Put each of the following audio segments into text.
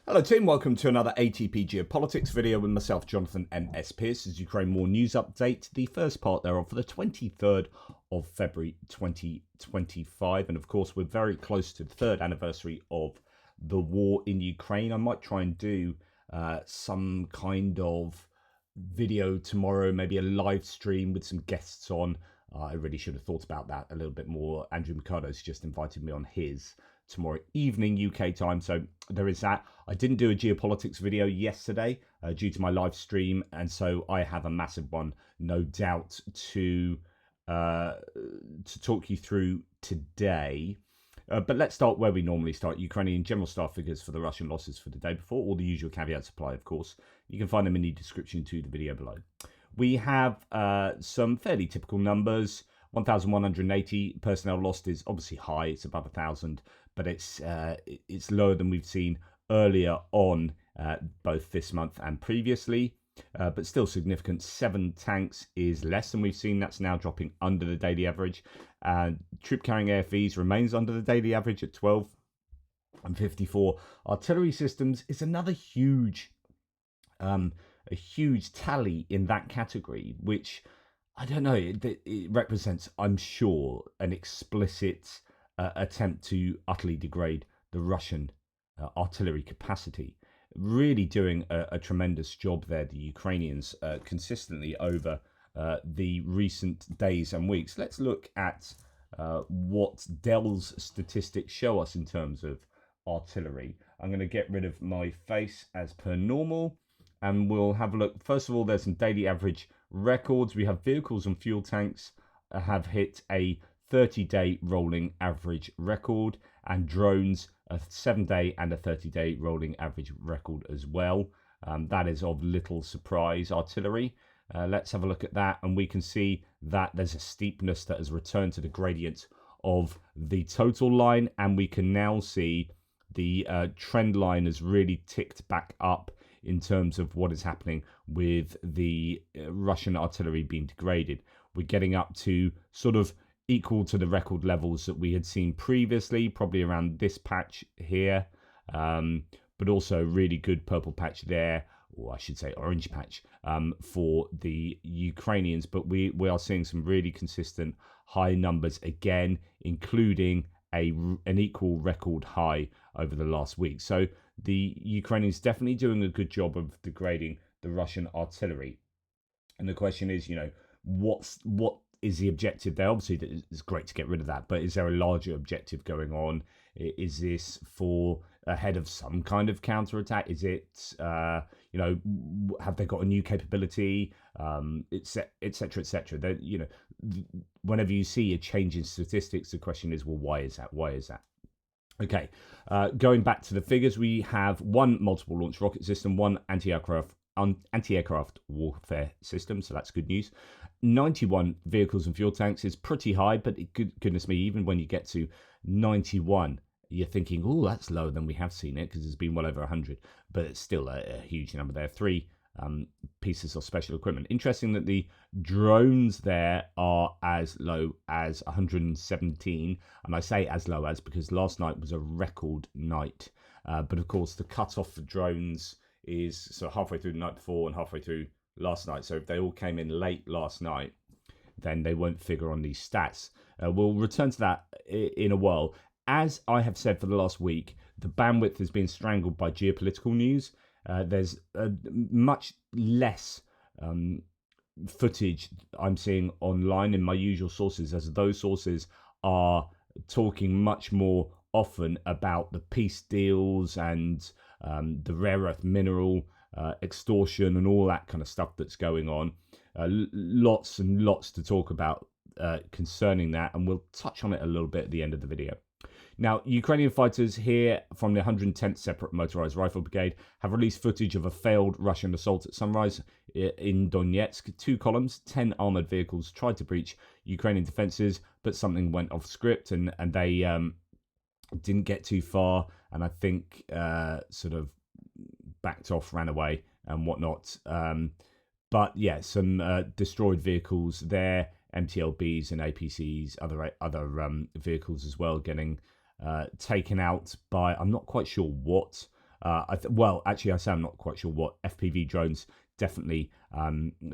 Hello team, welcome to another ATP Geopolitics video with myself, Jonathan MS Pearce, as Ukraine War News Update, the first part thereof for the 23rd of February 2025. And of course, we're very close to the third anniversary of the war in Ukraine. I might try and do some kind of video tomorrow, maybe a live stream with some guests on. I really should have thought about that a little bit more. Andrew Mercado's just invited me on his tomorrow evening UK time, so there is that. I didn't do a geopolitics video yesterday due to my live stream, and so I have a massive one, no doubt, to talk you through today. But let's start where we normally start. Ukrainian general staff figures for the Russian losses for the day before. All the usual caveats apply, of course. You can find them in the description to the video below. We have some fairly typical numbers. 1,180 personnel lost is obviously high. It's above 1,000, but it's lower than we've seen earlier on, both this month and previously. But still significant. 7 tanks is less than we've seen. That's now dropping under the daily average. Troop carrying AFVs remains under the daily average at 12 and 54. Artillery systems is another huge, a huge tally in that category, which I don't know. It represents, I'm sure, an explicit attempt to utterly degrade the Russian artillery capacity. Really doing a tremendous job there, the Ukrainians, consistently over the recent days and weeks. Let's look at what Dell's statistics show us in terms of artillery. I'm going to get rid of my face as per normal, and we'll have a look. First of all, there's some daily average records. We have vehicles and fuel tanks have hit a 30-day rolling average record, and drones a 7-day and a 30-day rolling average record as well. That is of little surprise. Artillery, let's have a look at that, and we can see that there's a steepness that has returned to the gradient of the total line, and we can now see the trend line has really ticked back up in terms of what is happening with the Russian artillery being degraded. We're getting up to sort of equal to the record levels that we had seen previously, probably around this patch here, but also really good purple patch there, or I should say orange patch, for the Ukrainians. But we are seeing some really consistent high numbers again, including an equal record high over the last week. So the Ukrainians definitely doing a good job of degrading the Russian artillery. And the question is, what is the objective there? Obviously, it's great to get rid of that, but is there a larger objective going on? Is this for ahead of some kind of counterattack? Is it, have they got a new capability, etc., etc.? Whenever you see a change in statistics, the question is, well, why is that? Why is that? Okay, going back to the figures, we have 1 multiple launch rocket system, 1 anti-aircraft warfare system, so that's good news. 91 vehicles and fuel tanks is pretty high, but goodness me, even when you get to 91, you're thinking, oh, that's lower than we have seen it, because it's been well over 100, but it's still a huge number there. 3 pieces of special equipment. Interesting that the drones there are as low as 117, and I say as low as because last night was a record night, but of course the cutoff for drones is so halfway through the night before and halfway through last night. So if they all came in late last night, then they won't figure on these stats. We'll return to that in a while. As I have said for the last week, the bandwidth has been strangled by geopolitical news. There's much less footage I'm seeing online in my usual sources, as those sources are talking much more often about the peace deals and the rare earth mineral extortion and all that kind of stuff that's going on. Lots and lots to talk about concerning that, and we'll touch on it a little bit at the end of the video. Now, Ukrainian fighters here from the 110th Separate Motorized Rifle Brigade have released footage of a failed Russian assault at sunrise in Donetsk. 2 columns, 10 armoured vehicles tried to breach Ukrainian defences, but something went off script, and they didn't get too far, and I think sort of backed off, ran away and whatnot. But yeah, some destroyed vehicles there, MTLBs and APCs, other vehicles as well, getting taken out by, I'm not quite sure what, Well, actually, I say I'm not quite sure what FPV drones definitely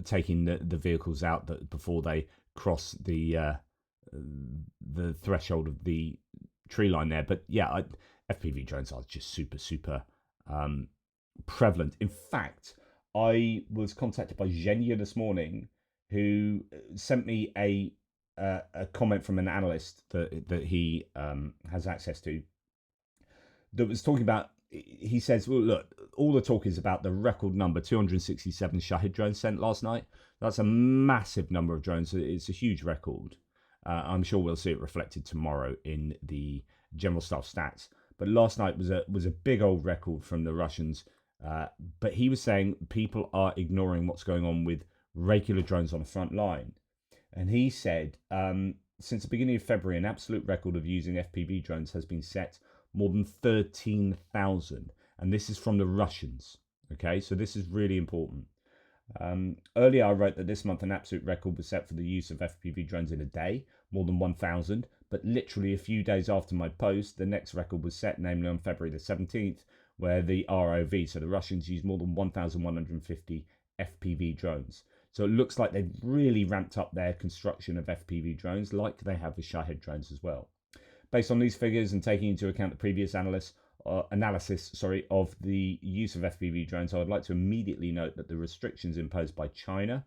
taking the vehicles out before they cross the threshold of the tree line there. But yeah, FPV drones are just super prevalent. In fact, I was contacted by Zhenya this morning, who sent me a comment from an analyst that he has access to, that was talking about. He says, well, look, all the talk is about the record number 267 Shahid drones sent last night. That's a massive number of drones. It's a huge record. I'm sure we'll see it reflected tomorrow in the general staff stats. But last night was a big old record from the Russians. But he was saying people are ignoring what's going on with regular drones on the front line. And he said, since the beginning of February, an absolute record of using FPV drones has been set, more than 13,000. And this is from the Russians. Okay, so this is really important. Earlier, I wrote that this month an absolute record was set for the use of FPV drones in a day, more than 1,000. But literally a few days after my post, the next record was set, namely on February the 17th, where the ROV, so the Russians, used more than 1,150 FPV drones. So it looks like they've really ramped up their construction of FPV drones, like they have with Shahid drones as well. Based on these figures and taking into account the previous analysis of the use of FPV drones, I would like to immediately note that the restrictions imposed by China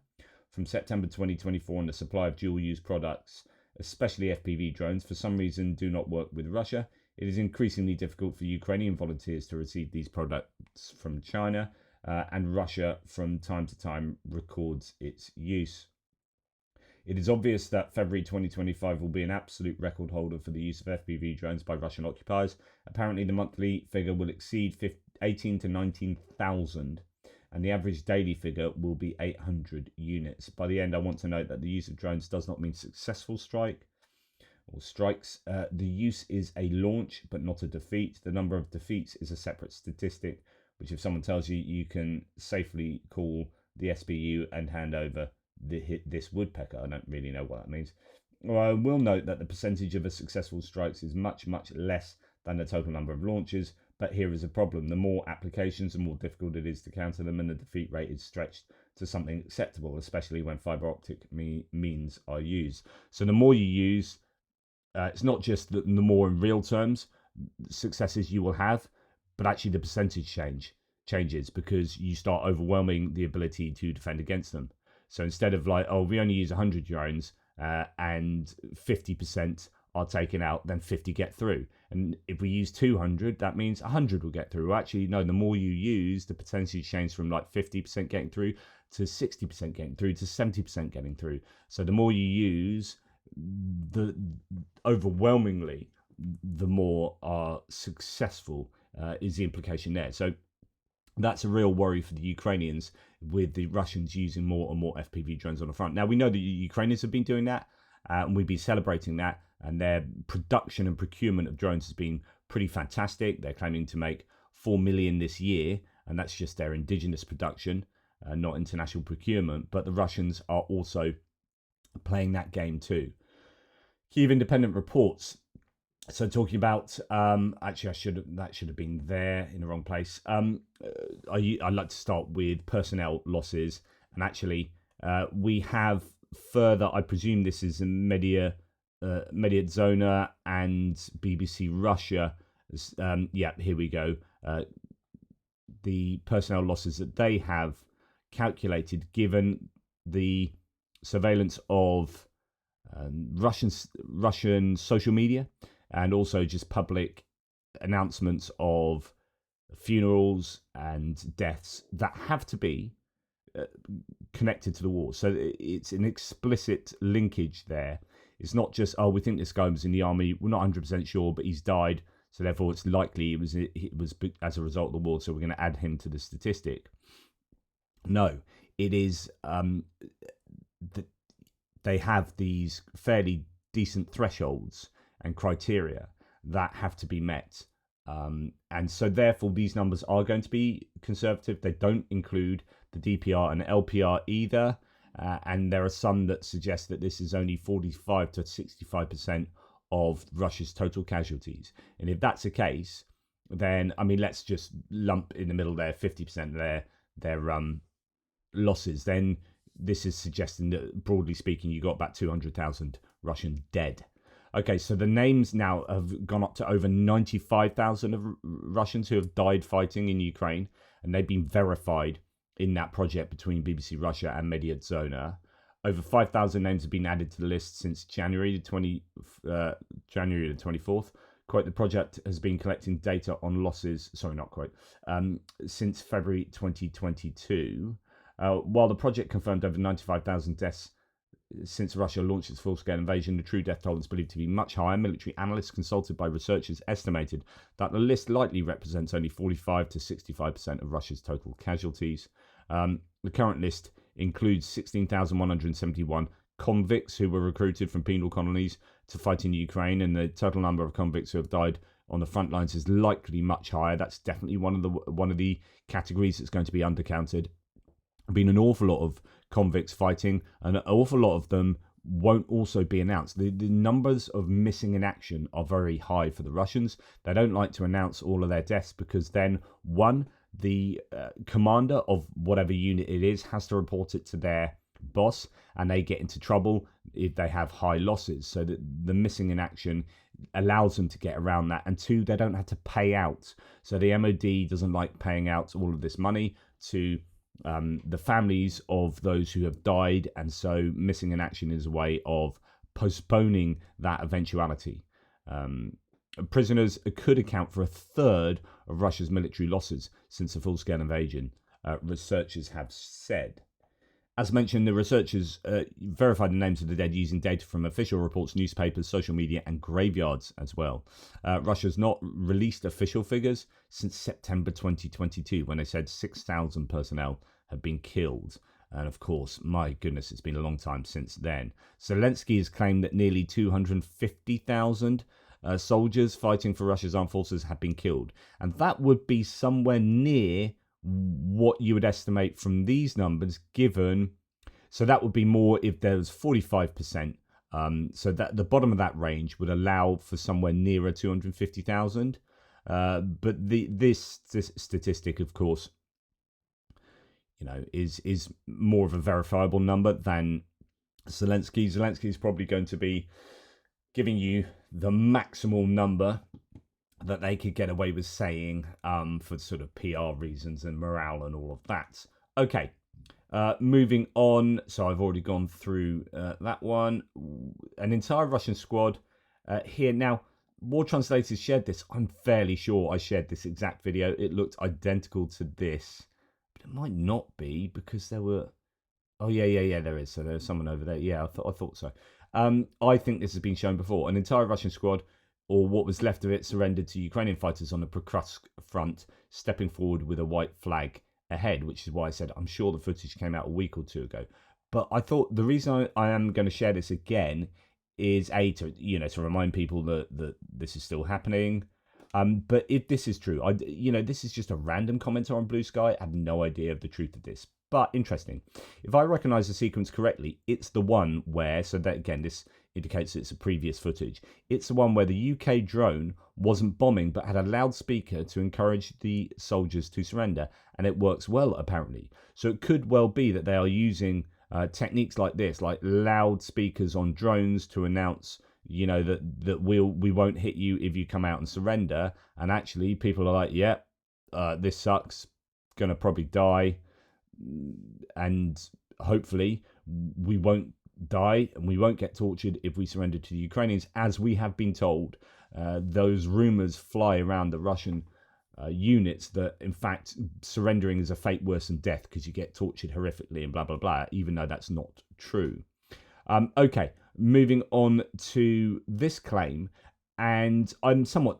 from September 2024 on the supply of dual-use products, especially FPV drones, for some reason do not work with Russia. It is increasingly difficult for Ukrainian volunteers to receive these products from China, and Russia from time to time records its use. It is obvious that February 2025 will be an absolute record holder for the use of FPV drones by Russian occupiers. Apparently, the monthly figure will exceed 18 to 19,000, and the average daily figure will be 800 units. By the end, I want to note that the use of drones does not mean successful strikes. The use is a launch, but not a defeat. The number of defeats is a separate statistic, which if someone tells you, you can safely call the SBU and hand over this woodpecker. I don't really know what that means. Well, I will note that the percentage of a successful strikes is much less than the total number of launches, but here is a problem. The more applications, the more difficult it is to counter them, and the defeat rate is stretched to something acceptable, especially when fiber optic means are used. So the more you use, it's not just the more in real terms successes you will have, but actually the percentage changes because you start overwhelming the ability to defend against them. So instead of like, oh, we only use 100 drones and 50% are taken out, then 50 get through. And if we use 200, that means 100 will get through. Well, actually, no, the more you use, the percentage changes from like 50% getting through to 60% getting through to 70% getting through. So the more you use, the overwhelmingly, the more are successful is the implication there. So that's a real worry for the Ukrainians, with the Russians using more and more FPV drones on the front. Now, we know that the Ukrainians have been doing that, and we've been celebrating that, and their production and procurement of drones has been pretty fantastic. They're claiming to make 4 million this year, and that's just their indigenous production, not international procurement. But the Russians are also playing that game too. Kyiv Independent reports. So talking about, actually, that should have been there in the wrong place. I'd like to start with personnel losses, and actually, we have further. I presume this is in Media Zona and BBC Russia. Yeah, here we go. The personnel losses that they have calculated, given the surveillance of Russian social media, and also just public announcements of funerals and deaths that have to be connected to the war. So it's an explicit linkage there. It's not just, oh, we think this guy was in the army, we're not 100% sure, but he's died, so therefore it's likely it was as a result of the war, so we're going to add him to the statistic. No, it is that they have these fairly decent thresholds and criteria that have to be met. And so therefore these numbers are going to be conservative. They don't include the DPR and LPR either. And there are some that suggest that this is only 45 to 65% of Russia's total casualties. And if that's the case, then I mean, let's just lump in the middle there 50% of their losses. Then this is suggesting that, broadly speaking, you got about 200,000 Russian dead. Okay, so the names now have gone up to over 95,000 of Russians who have died fighting in Ukraine, and they've been verified in that project between BBC Russia and Mediazona. Over 5,000 names have been added to the list since January the 24th. Quote, the project has been collecting data on losses, since February 2022. While the project confirmed over 95,000 deaths since Russia launched its full-scale invasion, the true death toll is believed to be much higher. Military analysts consulted by researchers estimated that the list likely represents only 45 to 65% of Russia's total casualties. The current list includes 16,171 convicts who were recruited from penal colonies to fight in Ukraine, and the total number of convicts who have died on the front lines is likely much higher. That's definitely one of the categories that's going to be undercounted. Been an awful lot of convicts fighting, and an awful lot of them won't also be announced. The numbers of missing in action are very high for the Russians. They don't like to announce all of their deaths because then, one, the commander of whatever unit it is has to report it to their boss, and they get into trouble if they have high losses. So that the missing in action allows them to get around that, and two, they don't have to pay out. So the MOD doesn't like paying out all of this money to the families of those who have died, and so missing in action is a way of postponing that eventuality. Prisoners could account for a third of Russia's military losses since the full-scale invasion, researchers have said. As mentioned, the researchers verified the names of the dead using data from official reports, newspapers, social media, and graveyards as well. Russia's not released official figures since September 2022, when they said 6,000 personnel have been killed. And of course, my goodness, it's been a long time since then. Zelensky has claimed that nearly 250,000 soldiers fighting for Russia's armed forces have been killed. And that would be somewhere near what you would estimate from these numbers, given, so that would be more if there was 45%. So that the bottom of that range would allow for somewhere nearer 250,000. But this statistic, of course, is more of a verifiable number than Zelensky. Zelensky is probably going to be giving you the maximal number that they could get away with saying for sort of PR reasons and morale and all of that. Okay, moving on. So I've already gone through that one. An entire Russian squad here. Now, War Translators shared this. I'm fairly sure I shared this exact video. It looked identical to this. But it might not be because there were... Oh, yeah, there is. So there's someone over there. Yeah, I thought so. I think this has been shown before. An entire Russian squad, or what was left of it, surrendered to Ukrainian fighters on the Pokrovsk front, stepping forward with a white flag ahead, which is why I said I'm sure the footage came out a week or two ago. But I thought the reason I am going to share this again is to remind people that this is still happening. But if this is true, this is just a random commenter on Blue Sky. I have no idea of the truth of this. But interesting. If I recognise the sequence correctly, it's the one where, so that again, this indicates it's a previous footage. It's the one where the UK drone wasn't bombing, but had a loudspeaker to encourage the soldiers to surrender. And it works well, apparently. So it could well be that they are using techniques like this, like loudspeakers on drones to announce, that we won't hit you if you come out and surrender. And actually, people are like, this sucks, gonna probably die. And hopefully we won't die and we won't get tortured if we surrender to the Ukrainians, as we have been told. Those rumors fly around the Russian units that, in fact, surrendering is a fate worse than death because you get tortured horrifically and blah, blah, blah, even though that's not true. Okay, moving on to this claim, and I'm somewhat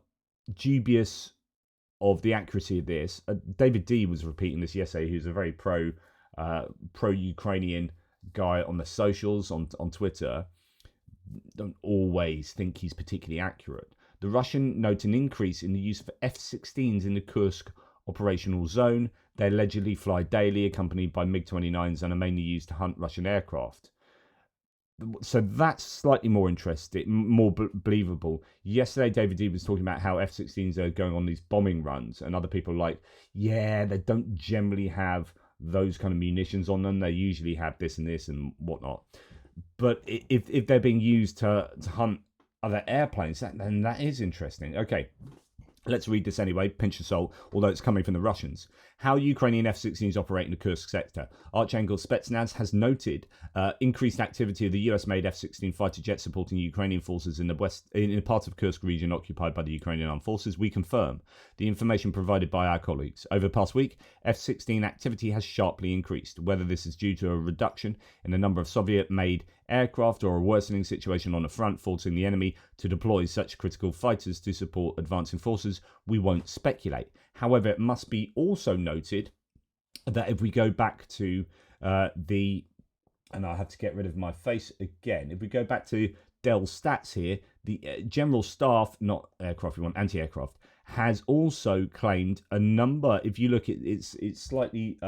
dubious of the accuracy of this. David D was repeating this yesterday, who's a very pro-Ukrainian guy on the socials, on Twitter. Don't always think he's particularly accurate. The Russian note an increase in the use of F-16s in the Kursk operational zone. They allegedly fly daily, accompanied by MiG-29s, and are mainly used to hunt Russian aircraft. So that's slightly more interesting, more believable. Yesterday, David D was talking about how F-16s are going on these bombing runs, and other people are like, yeah, they don't generally have those kind of munitions on them. They usually have this and this and whatnot. But if they're being used to hunt other airplanes, then that is interesting. Okay. Let's read this anyway, pinch of salt, although it's coming from the Russians. How Ukrainian F-16s operate in the Kursk sector. Archangel Spetsnaz has noted increased activity of the US-made F-16 fighter jet supporting Ukrainian forces in the part of Kursk region occupied by the Ukrainian armed forces. We confirm the information provided by our colleagues. Over the past week, F-16 activity has sharply increased. Whether this is due to a reduction in the number of Soviet-made aircraft or a worsening situation on the front, forcing the enemy to deploy such critical fighters to support advancing forces, we won't speculate. However, it must be also noted that if we go back to and I have to get rid of my face again, if we go back to Dell's stats here, the General Staff, not aircraft, we want anti-aircraft, has also claimed a number. If you look at it's slightly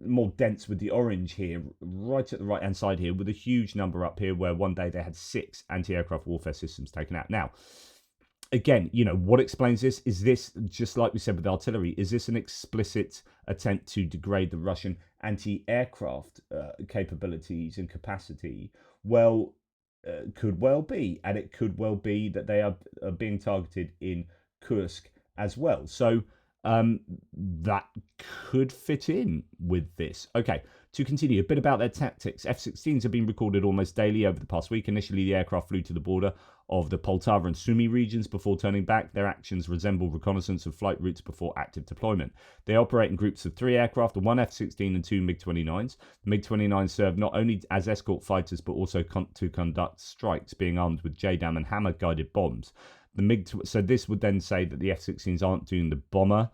more dense with the orange here, right at the right hand side here, with a huge number up here where one day they had 6 anti-aircraft warfare systems taken out. Now, again, what explains this? Is this, just like we said with artillery, is this an explicit attempt to degrade the Russian anti-aircraft capabilities and capacity? Well, could well be, and it could well be that they are being targeted in Kursk as well. So that could fit in with this. Okay, to continue, a bit about their tactics. F-16s have been recorded almost daily over the past week. Initially, the aircraft flew to the border of the Poltava and Sumy regions before turning back. Their actions resemble reconnaissance of flight routes before active deployment. They operate in groups of 3 aircraft, 1 F-16 and 2 MiG-29s. The MiG-29s serve not only as escort fighters, but also to conduct strikes, being armed with JDAM and hammer-guided bombs. So this would then say that the F-16s aren't doing the bomber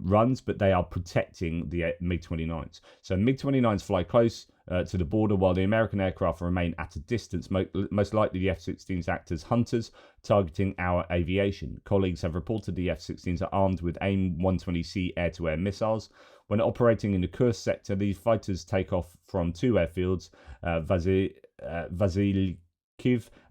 runs, but they are protecting the MiG-29s. So MiG-29s fly close to the border, while the American aircraft remain at a distance. Most likely the F-16s act as hunters, targeting our aviation. Colleagues have reported the F-16s are armed with AIM-120C air-to-air missiles. When operating in the Kursk sector, these fighters take off from 2 airfields, Vasylkiv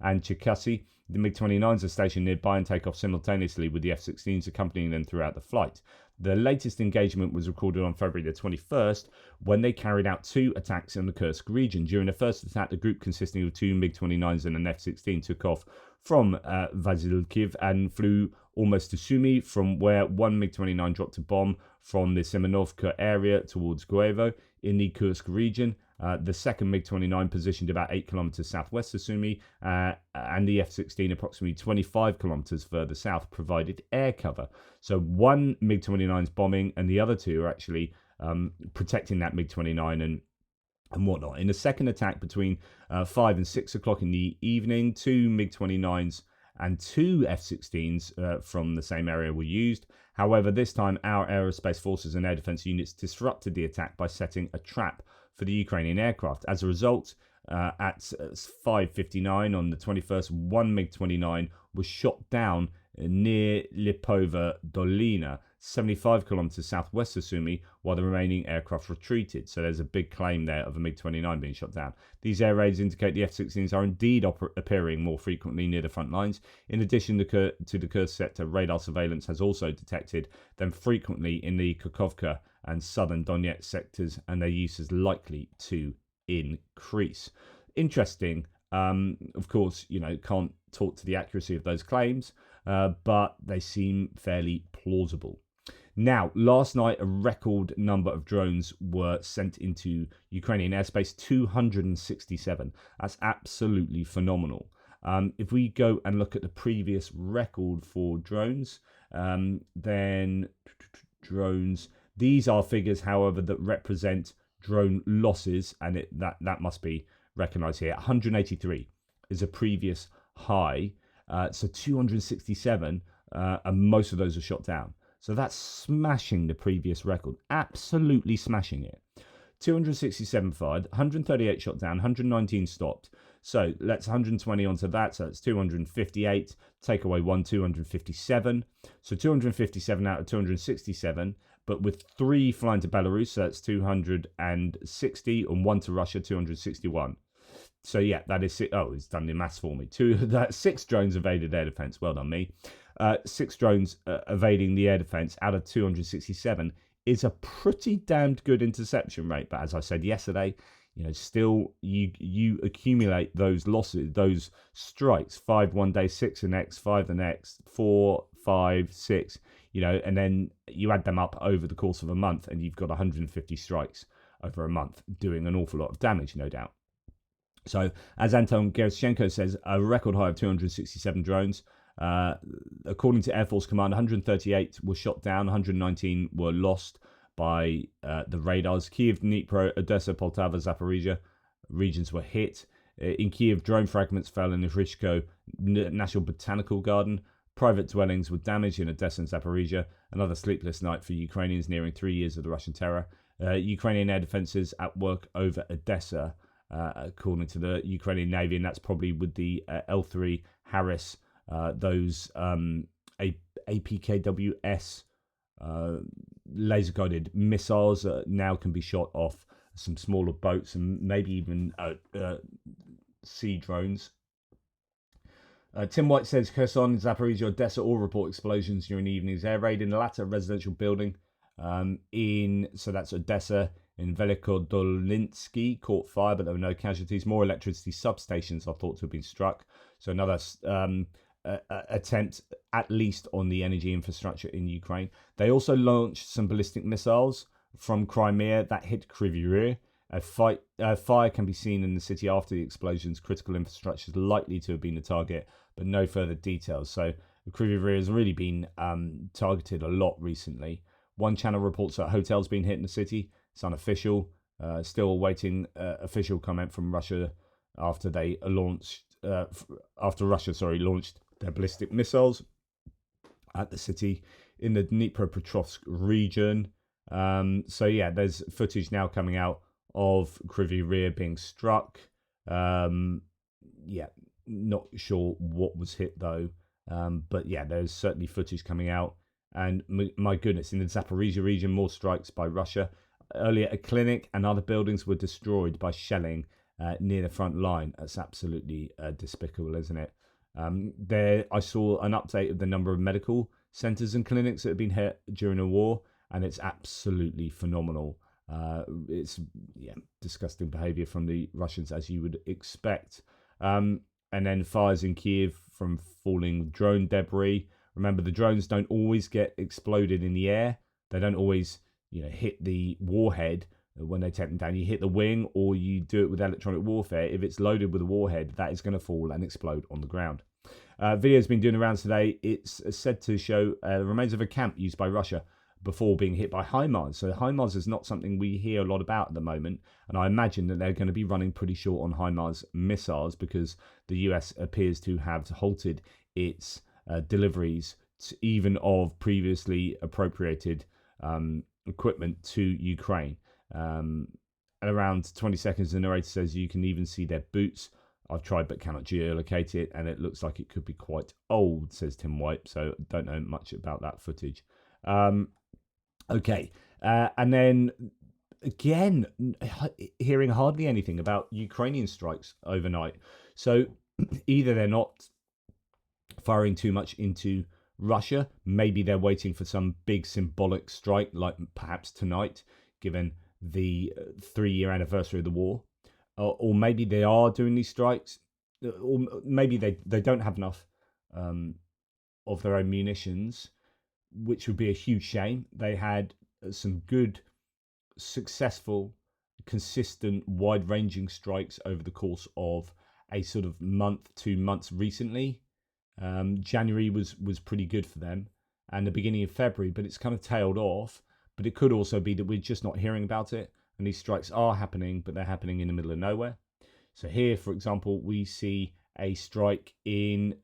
and Cherkasy. The MiG-29s are stationed nearby and take off simultaneously with the F-16s accompanying them throughout the flight. The latest engagement was recorded on February the 21st when they carried out 2 attacks in the Kursk region. During the first attack, the group consisting of 2 MiG-29s and an F-16 took off from Vasylkiv and flew almost to Sumy, from where 1 MiG-29 dropped a bomb from the Semenovka area towards Goevo in the Kursk region. The second MiG-29 positioned about 8 kilometers southwest of Sumy, and the F-16 approximately 25 kilometers further south provided air cover. So 1 MiG-29 is bombing, and the other 2 are actually protecting that MiG-29 and whatnot. In the second attack between 5 and 6 o'clock in the evening, 2 MiG-29s and 2 F-16s from the same area were used. However, this time our aerospace forces and air defense units disrupted the attack by setting a trap for the Ukrainian aircraft. As a result, at 5:59 on the 21st, 1 MiG-29 was shot down near Lipova Dolina, 75 kilometers southwest of Sumy, while the remaining aircraft retreated. So there's a big claim there of a MiG-29 being shot down. These air raids indicate the F-16s are indeed appearing more frequently near the front lines. In addition to the Kursk sector, radar surveillance has also detected them frequently in the Kharkovka and southern Donetsk sectors, and their use is likely to increase. Interesting. Of course, can't talk to the accuracy of those claims, but they seem fairly plausible. Now, last night, a record number of drones were sent into Ukrainian airspace, 267. That's absolutely phenomenal. If we go and look at the previous record for drones, then drones, these are figures, however, that represent drone losses, and that must be recognized here. 183 is a previous high, so 267, and most of those are shot down. So that's smashing the previous record, absolutely smashing it. 267 fired, 138 shot down, 119 stopped. So let's 120 onto that, so that's 258, take away 257. So 257 out of 267, but with 3 flying to Belarus, so that's 260, and 1 to Russia, 261. So yeah, that is it. Oh, it's done the maths for me. 6 drones evaded air defense. Well done, me. 6 drones evading the air defense out of 267 is a pretty damned good interception rate. But as I said yesterday, still you accumulate those losses, those strikes, 5 one day, 6 the next, 5 the next, 4, 5, 6, and then you add them up over the course of a month, and you've got 150 strikes over a month, doing an awful lot of damage, no doubt. So, as Anton Gerashenko says, a record high of 267 drones. According to Air Force Command, 138 were shot down, 119 were lost by the radars. Kiev, Dnipro, Odessa, Poltava, Zaporizhia regions were hit. In Kiev, drone fragments fell in the Hrishko National Botanical Garden. Private dwellings were damaged in Odessa and Zaporizhia. Another sleepless night for Ukrainians nearing 3 years of the Russian terror. Ukrainian air defenses at work over Odessa, according to the Ukrainian Navy, and that's probably with the L3 Harris, those APKWS laser-guided missiles now can be shot off some smaller boats and maybe even sea drones. Tim White says Kherson, Zaporizhia, Odessa all report explosions during the evening's air raid in the latter residential building. So that's Odessa. In Velikodolinsky caught fire, but there were no casualties. More electricity substations are thought to have been struck. So another attempt, at least, on the energy infrastructure in Ukraine. They also launched some ballistic missiles from Crimea that hit Kryvyi Rih. A fire can be seen in the city after the explosions. Critical infrastructure is likely to have been the target, but no further details. So Kryvyi Rih has really been targeted a lot recently. One channel reports that hotels being hit in the city. It's unofficial. Still awaiting official comment from Russia after they launched launched their ballistic missiles at the city in the Dnipropetrovsk region. So yeah, there's footage now coming out of Kryvyi Rih being struck. Yeah, not sure what was hit though. But yeah, there's certainly footage coming out. And my goodness, in the Zaporizhia region, more strikes by Russia. Earlier, a clinic and other buildings were destroyed by shelling near the front line. That's absolutely despicable, isn't it? I saw an update of the number of medical centres and clinics that have been hit during the war, and it's absolutely phenomenal. It's disgusting behaviour from the Russians, as you would expect. And then fires in Kiev from falling drone debris. Remember, the drones don't always get exploded in the air. They don't always, hit the warhead when they take them down. You hit the wing, or you do it with electronic warfare. If it's loaded with a warhead, that is going to fall and explode on the ground. Video's been doing the rounds today. It's said to show the remains of a camp used by Russia before being hit by HIMARS. So HIMARS is not something we hear a lot about at the moment, and I imagine that they're going to be running pretty short on HIMARS missiles because the US appears to have halted its deliveries even of previously appropriated equipment to Ukraine. At around 20 seconds, the narrator says you can even see their boots. I've tried but cannot geolocate it, and it looks like it could be quite old, says Tim White, so don't know much about that footage. Okay, and then again, hearing hardly anything about Ukrainian strikes overnight. So either they're not firing too much into Russia, maybe they're waiting for some big symbolic strike, like perhaps tonight, given the 3-year anniversary of the war, or maybe they are doing these strikes, or maybe they don't have enough of their own munitions, which would be a huge shame. They had some good, successful, consistent, wide-ranging strikes over the course of a sort of month, 2 months recently. January was pretty good for them, and the beginning of February, but it's kind of tailed off. But it could also be that we're just not hearing about it, and these strikes are happening, but they're happening in the middle of nowhere. So here, for example, we see a strike in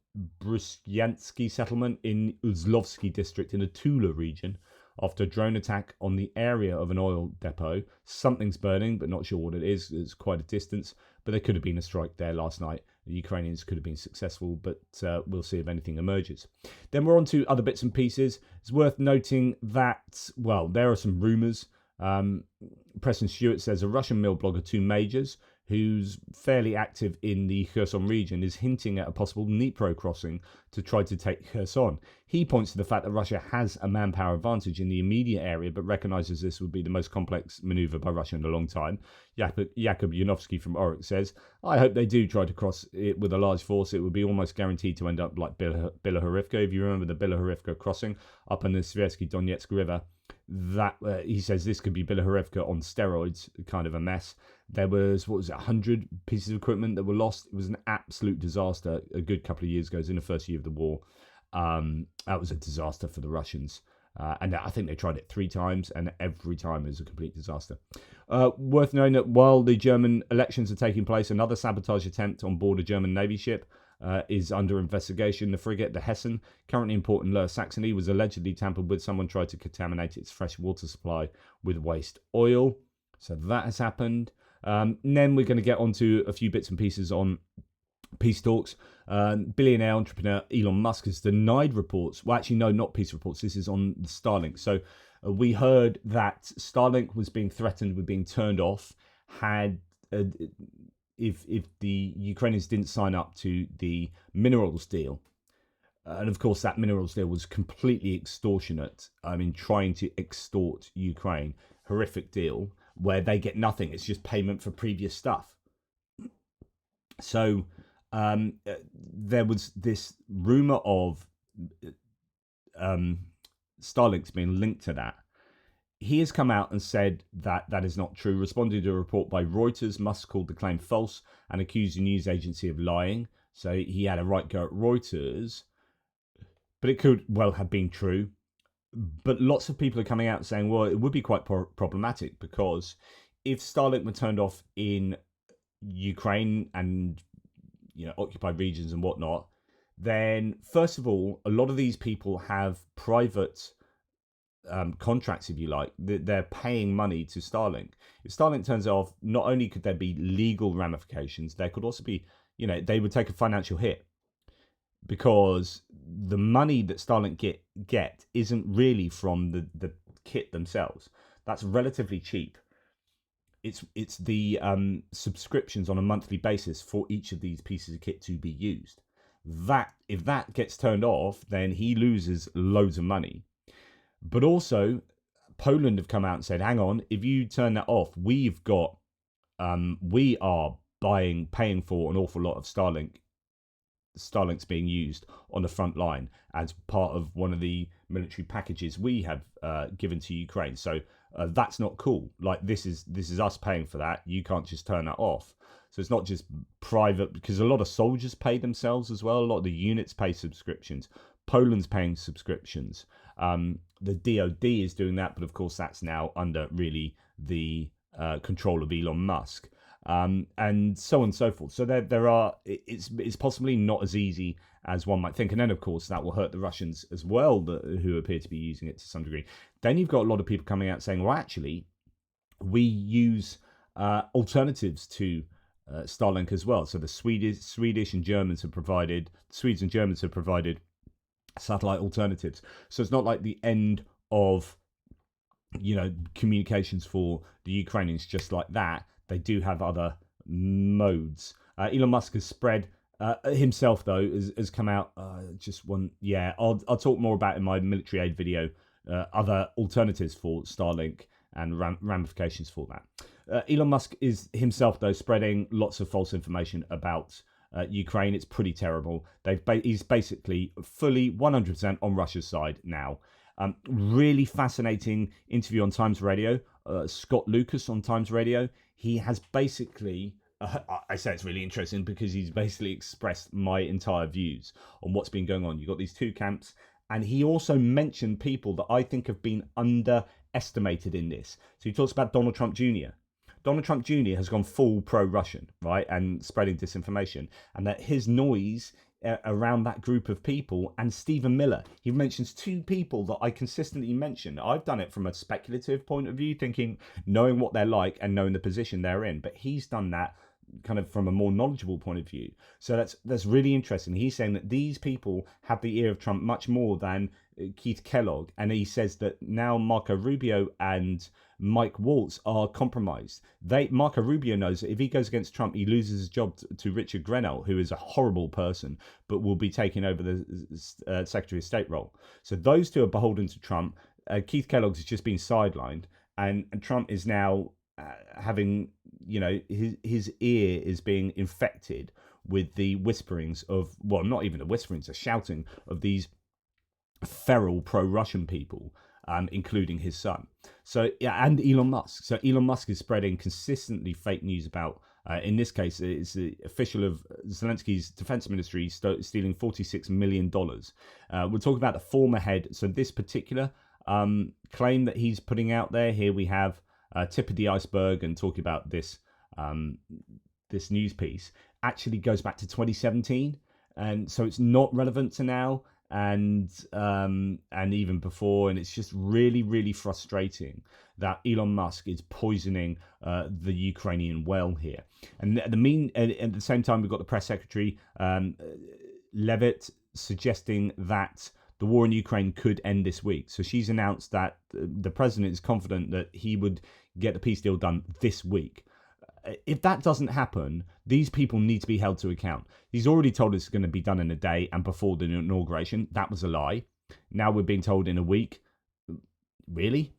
Brusyansky settlement in Uzlovsky district in the Tula region after a drone attack on the area of an oil depot. Something's burning, but not sure what it is. It's quite a distance, but there could have been a strike there last night. The Ukrainians could have been successful, but we'll see if anything emerges. Then we're on to other bits and pieces. It's worth noting that, well, there are some rumours. Preston Stewart says a Russian mill blogger, two majors, who's fairly active in the Kherson region, is hinting at a possible Dnipro crossing to try to take Kherson. He points to the fact that Russia has a manpower advantage in the immediate area, but recognizes this would be the most complex maneuver by Russia in a long time. Jakub Yanovsky from Oryx says, I hope they do try to cross it with a large force. It would be almost guaranteed to end up like Bilohorivka. If you remember the Bilohorivka crossing up on the Sversky Donetsk River, that he says this could be Bilohorivka on steroids, kind of a mess. There was, 100 pieces of equipment that were lost. It was an absolute disaster a good couple of years ago. It was in the first year of the war. That was a disaster for the Russians. And I think they tried it 3 times, and every time it was a complete disaster. Worth knowing that while the German elections are taking place, another sabotage attempt on board a German Navy ship is under investigation. The frigate, the Hessen, currently in port in Lower Saxony, was allegedly tampered with. Someone tried to contaminate its fresh water supply with waste oil. So that has happened. Then we're going to get onto a few bits and pieces on peace talks. Billionaire entrepreneur Elon Musk has denied reports. Well, actually, no, not peace reports. This is on Starlink. So we heard that Starlink was being threatened with being turned off if the Ukrainians didn't sign up to the minerals deal. And of course, that minerals deal was completely extortionate. I mean, trying to extort Ukraine. Horrific deal where they get nothing. It's just payment for previous stuff. So there was this rumor of Starlink's being linked to that. He has come out and said that that is not true. Responding to a report by Reuters, Musk called the claim false and accused the news agency of lying. So he had a right go at Reuters, but it could well have been true. But lots of people are coming out saying, well, it would be quite problematic, because if Starlink were turned off in Ukraine and occupied regions and whatnot, then first of all, a lot of these people have private contracts, if you like. They're paying money to Starlink. If Starlink turns it off, not only could there be legal ramifications, there could also be, they would take a financial hit, because the money that Starlink get isn't really from the kit themselves. That's relatively cheap. It's the subscriptions on a monthly basis for each of these pieces of kit to be used. That if that gets turned off, then he loses loads of money. But also, Poland have come out and said, hang on, if you turn that off, we are paying for an awful lot of Starlink's being used on the front line as part of one of the military packages we have given to Ukraine. So that's not cool. Like, this is us paying for that. You can't just turn that off. So it's not just private, because a lot of soldiers pay themselves as well. A lot of the units pay subscriptions. Poland's paying subscriptions. The DoD is doing that, but of course that's now under really the control of Elon Musk. And so on and so forth. So it's possibly not as easy as one might think. And then, of course, that will hurt the Russians as well, who appear to be using it to some degree. Then you've got a lot of people coming out saying, well, actually, we use alternatives to Starlink as well. So the Swedes and Germans have provided satellite alternatives. So it's not like the end of communications for the Ukrainians just like that. They do have other modes. Elon Musk has spread himself, though, has come out just one. Yeah, I'll talk more about in my military aid video other alternatives for Starlink and ramifications for that. Elon Musk is himself, though, spreading lots of false information about Ukraine. It's pretty terrible. He's basically fully 100% on Russia's side now. Really fascinating interview on Times Radio. Scott Lucas on Times Radio. He has basically, I say it's really interesting because he's basically expressed my entire views on what's been going on. You've got these two camps. And he also mentioned people that I think have been underestimated in this. So he talks about Donald Trump Jr. Donald Trump Jr. has gone full pro-Russian, right, and spreading disinformation. And that his noise around that group of people, and Stephen Miller, he mentions two people that I consistently mention. I've done it from a speculative point of view, knowing what they're like and knowing the position they're in. But he's done that kind of from a more knowledgeable point of view. So that's really interesting. He's saying that these people have the ear of Trump much more than Keith Kellogg, and he says that now Marco Rubio and Mike Waltz are compromised. Marco Rubio knows that if he goes against Trump, he loses his job to Richard Grenell, who is a horrible person, but will be taking over the Secretary of State role. So those two are beholden to Trump. Keith Kellogg has just been sidelined, and Trump is now having, his ear is being infected with the whisperings of, well, not even the whisperings, the shouting of these feral pro-Russian people, including his son. So, yeah, and Elon Musk. So Elon Musk is spreading consistently fake news about, in this case, it's the official of Zelensky's defense ministry stealing $46 million. We'll talk about the former head. So this particular claim that he's putting out there, here we have tip of the iceberg, and talking about this this news piece actually goes back to 2017, and so it's not relevant to now, and even before, and it's just really, really frustrating that Elon Musk is poisoning the Ukrainian well here. And at the same time, we've got the press secretary Levitt suggesting that the war in Ukraine could end this week. So she's announced that the president is confident that he would get the peace deal done this week. If that doesn't happen, these people need to be held to account. He's already told us it's going to be done in a day and before the inauguration. That was a lie. Now we're being told in a week. Really?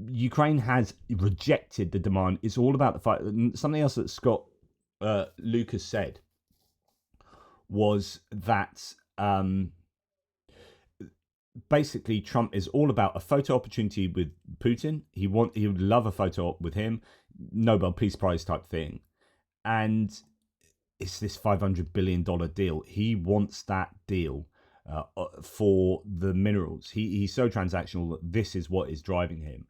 Ukraine has rejected the demand. It's all about the fight. Something else that Scott Lucas said was that basically Trump is all about a photo opportunity with Putin. He would love a photo op with him, Nobel Peace Prize type thing, and it's this $500 billion deal. He wants that deal for the minerals. He's so transactional that this is what is driving him.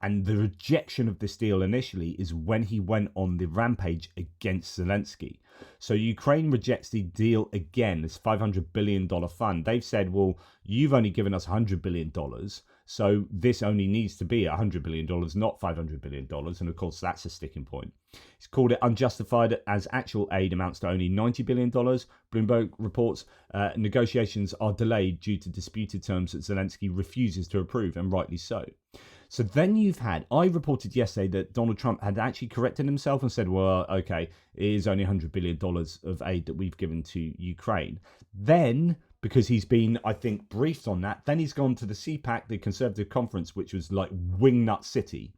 And the rejection of this deal initially is when he went on the rampage against Zelensky. So Ukraine rejects the deal again, this $500 billion fund. They've said, well, you've only given us $100 billion, so this only needs to be $100 billion, not $500 billion. And of course, that's a sticking point. He's called it unjustified, as actual aid amounts to only $90 billion. Bloomberg reports negotiations are delayed due to disputed terms that Zelensky refuses to approve, and rightly so. So then I reported yesterday that Donald Trump had actually corrected himself and said, well, okay, it is only $100 billion of aid that we've given to Ukraine. Then, because he's been, I think, briefed on that, then he's gone to the CPAC, the Conservative Conference, which was like Wingnut City,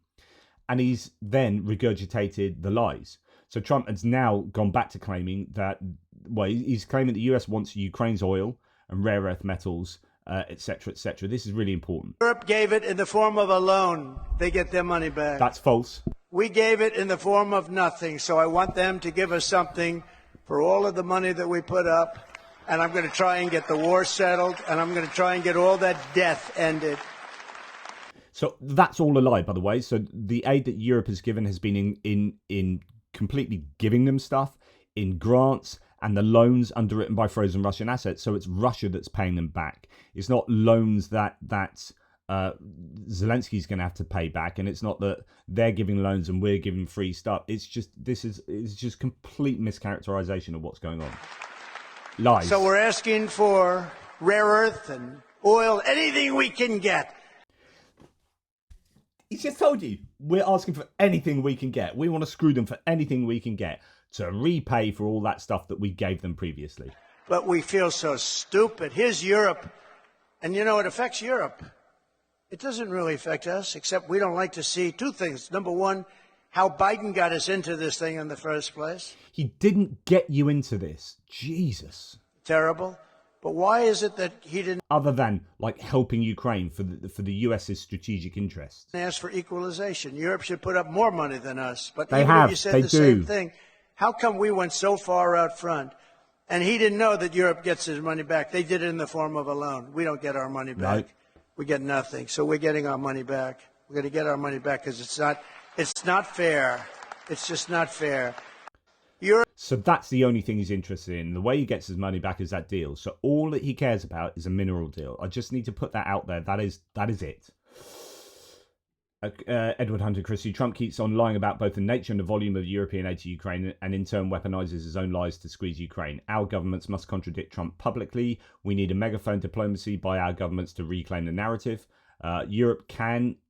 and he's then regurgitated the lies. So Trump has now gone back to claiming that, well, he's claiming the US wants Ukraine's oil and rare earth metals, etc., etc. This is really important. Europe gave it in the form of a loan. They get their money back. That's false. We gave it in the form of nothing. So I want them to give us something for all of the money that we put up. And I'm going to try and get the war settled. And I'm going to try and get all that death ended. So that's all a lie, by the way. So the aid that Europe has given has been in completely giving them stuff, in grants, and the loans underwritten by frozen Russian assets. So it's Russia that's paying them back. It's not loans that Zelensky's going to have to pay back, and it's not that they're giving loans and we're giving free stuff. It's just complete mischaracterization of what's going on. Lies. So we're asking for rare earth and oil, anything we can get. He's just told you, we're asking for anything we can get. We want to screw them for anything we can get to repay for all that stuff that we gave them previously. But we feel so stupid. Here's Europe. And, it affects Europe. It doesn't really affect us, except we don't like to see two things. Number one, how Biden got us into this thing in the first place. He didn't get you into this. Jesus. Terrible. But why is it that he didn't... Other than, helping Ukraine for the US's strategic interests. ...ask for equalization. Europe should put up more money than us. But they even have. if you said they the do. Same thing, how come we went so far out front? And he didn't know that Europe gets his money back. They did it in the form of a loan. We don't get our money back. Nope. We get nothing. So we're getting our money back. We're going to get our money back because it's not fair. It's just not fair. So that's the only thing he's interested in. The way he gets his money back is that deal. So all that he cares about is a mineral deal. I just need to put that out there. That is it. Edward Hunter Christie, Trump keeps on lying about both the nature and the volume of European aid to Ukraine and in turn weaponizes his own lies to squeeze Ukraine. Our governments must contradict Trump publicly. We need a megaphone diplomacy by our governments to reclaim the narrative. Europe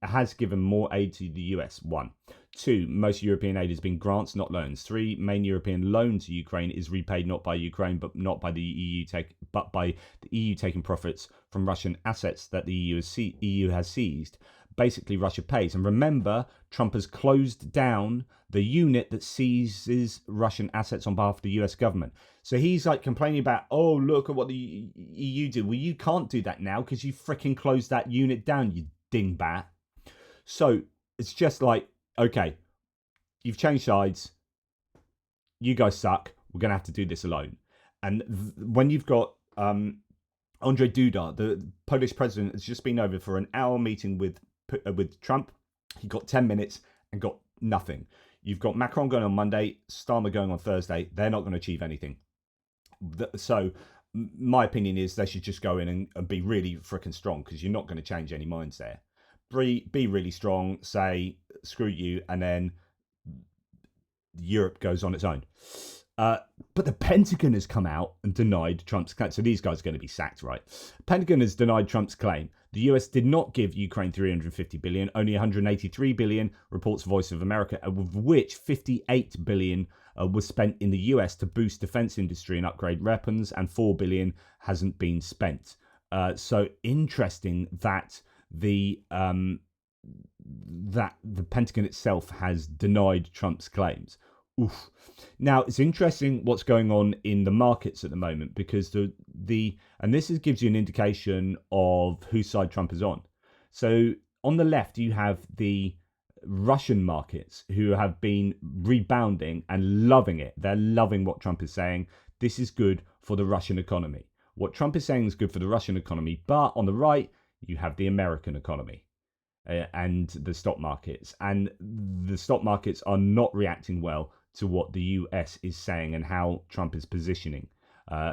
has given more aid to the US. 1. 2. Most European aid has been grants, not loans. 3. Main European loan to Ukraine is repaid not by Ukraine, but not by the EU, but by the EU taking profits from Russian assets that the EU has seized. Basically, Russia pays. And remember, Trump has closed down the unit that seizes Russian assets on behalf of the US government. So he's like complaining about, oh, look at what the EU did. Well, you can't do that now because you freaking closed that unit down, you dingbat. So it's just like, okay, you've changed sides. You guys suck. We're going to have to do this alone. And when you've got Andrzej Duda, the Polish president, has just been over for an hour meeting with Trump. He got 10 minutes and got nothing. You've got Macron going on Monday, Starmer going on Thursday. They're not going to achieve anything. So my opinion is they should just go in and be really freaking strong, because you're not going to change any minds there. Be really strong, say, screw you, and then Europe goes on its own. But the Pentagon has come out and denied Trump's claim. So these guys are going to be sacked, right? Pentagon has denied Trump's claim. The US did not give Ukraine $350 billion, only $183 billion, reports Voice of America, of which $58 billion was spent in the US to boost defense industry and upgrade weapons, and $4 billion hasn't been spent. So interesting that the Pentagon itself has denied Trump's claims. Oof. Now, it's interesting what's going on in the markets at the moment, because and this gives you an indication of whose side Trump is on. So on the left, you have the Russian markets, who have been rebounding and loving it. They're loving what Trump is saying. This is good for the Russian economy. What Trump is saying is good for the Russian economy. But on the right, you have the American economy and the stock markets. And the stock markets are not reacting well to what the US is saying and how Trump is positioning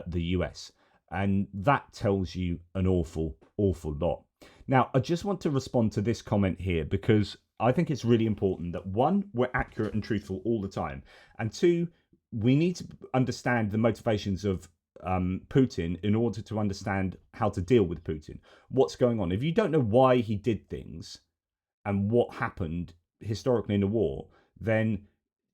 the US. And that tells you an awful lot. Now, I just want to respond to this comment here, because I think it's really important that, one, we're accurate and truthful all the time. And two, we need to understand the motivations of Putin in order to understand how to deal with Putin. What's going on? If you don't know why he did things and what happened historically in the war, then,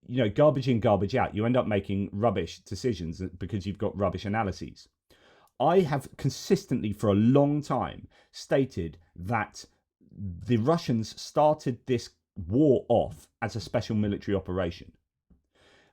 you know, garbage in, garbage out. You end up making rubbish decisions because you've got rubbish analyses. I have consistently for a long time stated that the Russians started this war off as a special military operation,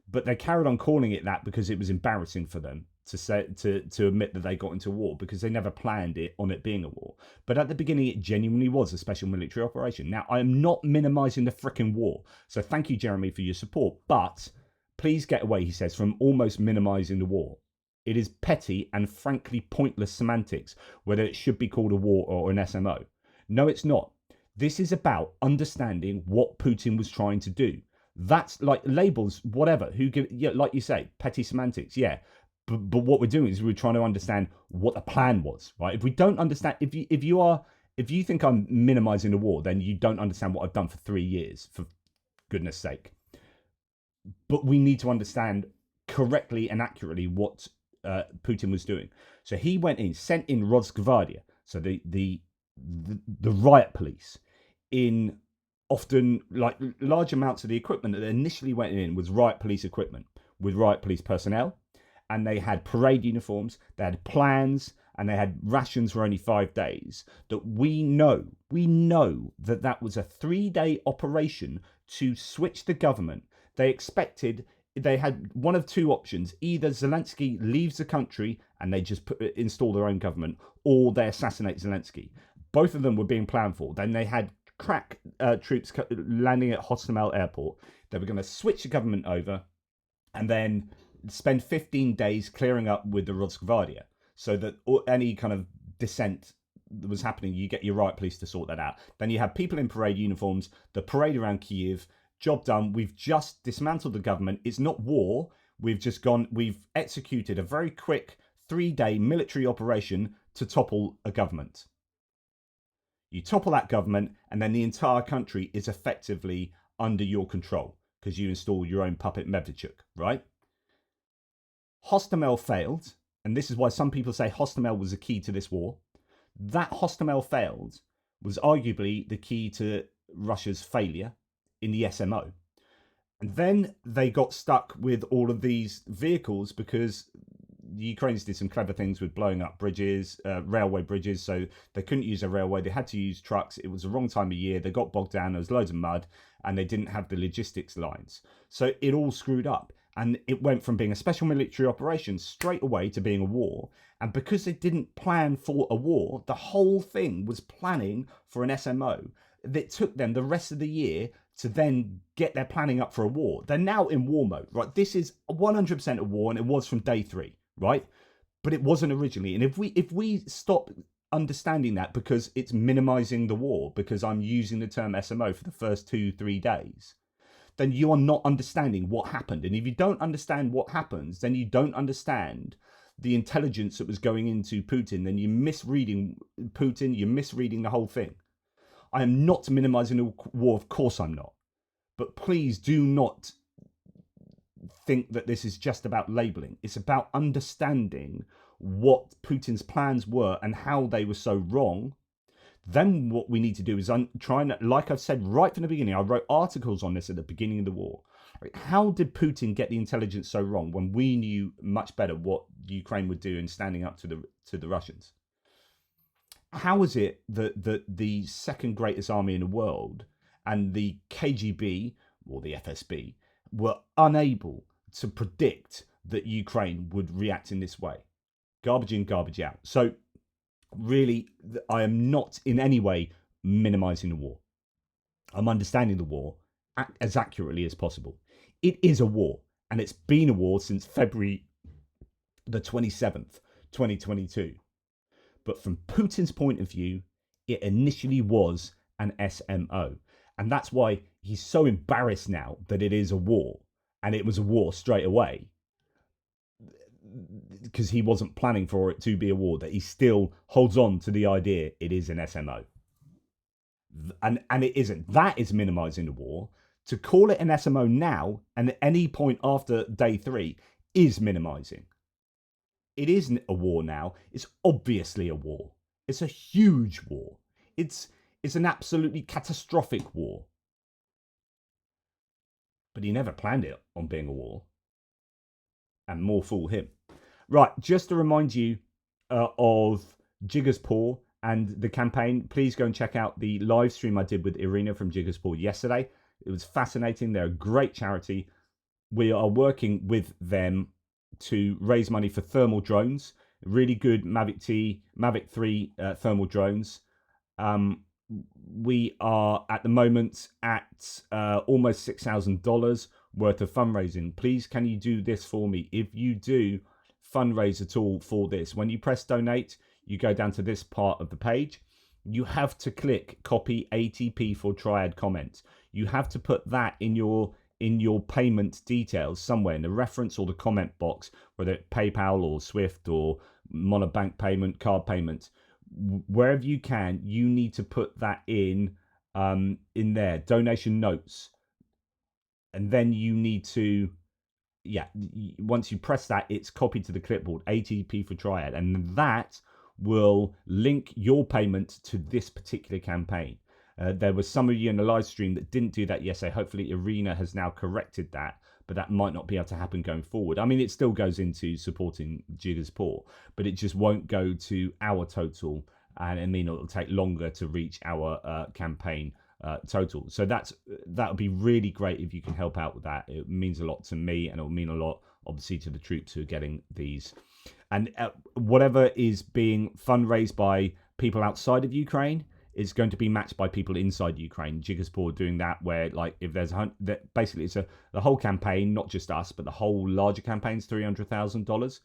but they carried on calling it that because it was embarrassing for them to admit that they got into war, because they never planned on it being a war. But at the beginning, it genuinely was a special military operation. Now, I am not minimizing the frickin' war, so thank you, Jeremy, for your support, but please get away, he says, from almost minimizing the war. It is petty and frankly pointless semantics whether it should be called a war or an SMO. No, it's not. This is about understanding what Putin was trying to do. That's like labels, whatever. Like you say, petty semantics, yeah. But what we're doing is we're trying to understand what the plan was, right? If we don't understand, if you think I'm minimizing the war, then you don't understand what I've done for 3 years, for goodness sake. But we need to understand correctly and accurately what Putin was doing. So he went in, sent in Rosgvardia, so the riot police, in often like large amounts of the equipment that initially went in was riot police equipment with riot police personnel, and they had parade uniforms, they had plans, and they had rations for only 5 days. That we know that was a 3-day operation to switch the government. They had one of two options: either Zelensky leaves the country and they just install their own government, or they assassinate Zelensky. Both of them were being planned for. Then they had crack troops landing at Hostomel airport. They were going to switch the government over and then spend 15 days clearing up with the Rosgvardia, so that any kind of dissent that was happening, you get your riot police to sort that out. Then you have people in parade uniforms, the parade around Kyiv. Job done. We've just dismantled the government. It's not war. We've executed a very quick 3-day military operation to topple a government. You topple that government, and then the entire country is effectively under your control because you install your own puppet Medvedchuk, right? Hostomel failed, and this is why some people say Hostomel was the key to this war. That Hostomel failed was arguably the key to Russia's failure in the SMO. And then they got stuck with all of these vehicles because the Ukrainians did some clever things with blowing up bridges, railway bridges. So they couldn't use a railway. They had to use trucks. It was the wrong time of year. They got bogged down. There was loads of mud and they didn't have the logistics lines. So it all screwed up. And it went from being a special military operation straight away to being a war. And because they didn't plan for a war, the whole thing was planning for an SMO. That took them the rest of the year to then get their planning up for a war. They're now in war mode, right? This is 100% a war, and it was from day 3, right? But it wasn't originally. And if we stop understanding that because it's minimizing the war, because I'm using the term SMO for the first 2-3 days, then you are not understanding what happened. And if you don't understand what happens, then you don't understand the intelligence that was going into Putin. Then you're misreading Putin, you're misreading the whole thing. I am not minimizing the war, of course I'm not. But please do not think that this is just about labeling. It's about understanding what Putin's plans were and how they were so wrong. Then what we need to do is try and, like I've said right from the beginning, I wrote articles on this at the beginning of the war. How did Putin get the intelligence so wrong when we knew much better what Ukraine would do in standing up to the Russians? How is it that the second greatest army in the world and the KGB or the FSB were unable to predict that Ukraine would react in this way? Garbage in, garbage out. So really, I am not in any way minimizing the war. I'm understanding the war as accurately as possible. It is a war, and it's been a war since February the 27th, 2022. But from Putin's point of view, it initially was an SMO. And that's why he's so embarrassed now that it is a war. And it was a war straight away. Because he wasn't planning for it to be a war, that he still holds on to the idea it is an SMO. And it isn't. That is minimizing the war. To call it an SMO now, and at any point after day 3, is minimizing. It isn't a war now. It's obviously a war. It's a huge war. It's an absolutely catastrophic war. But he never planned it on being a war. And more fool him. Right, just to remind you of DZYGA'S and the campaign, please go and check out the live stream I did with Irina from DZYGA'S yesterday. It was fascinating. They're a great charity. We are working with them to raise money for thermal drones, really good Mavic 3 thermal drones. We are at the moment at almost $6,000 worth of fundraising. Please, can you do this for me? If you do fundraise at all for this, when you press donate, you go down to this part of the page. You have to click copy ATP for Triad comment. You have to put that in your payment details somewhere in the reference or the comment box, whether it's PayPal or Swift or monobank payment, card payment, wherever you can. You need to put that in there, donation notes, and then you need to, once you press that, it's copied to the clipboard, ATP for Triad, and that will link your payment to this particular campaign. There was some of you in the live stream that didn't do that yesterday. Hopefully Irina has now corrected that, but that might not be able to happen going forward. I mean, it still goes into supporting DZYGA'S, but it just won't go to our total, and I mean it'll take longer to reach our campaign total. So that would be really great if you can help out with that. It means a lot to me, and it will mean a lot, obviously, to the troops who are getting these. And whatever is being fundraised by people outside of Ukraine is going to be matched by people inside Ukraine. DZYGA'S doing that, where like if there's basically it's the whole campaign, not just us, but the whole larger campaign's $300,000.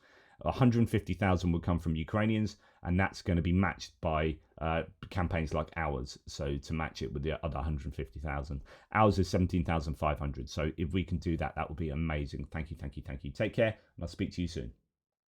$150,000 would come from Ukrainians, and that's going to be matched by campaigns like ours. So to match it with the other 150,000, ours is 17,500. So if we can do that, that would be amazing. Thank you. Take care, and I'll speak to you soon.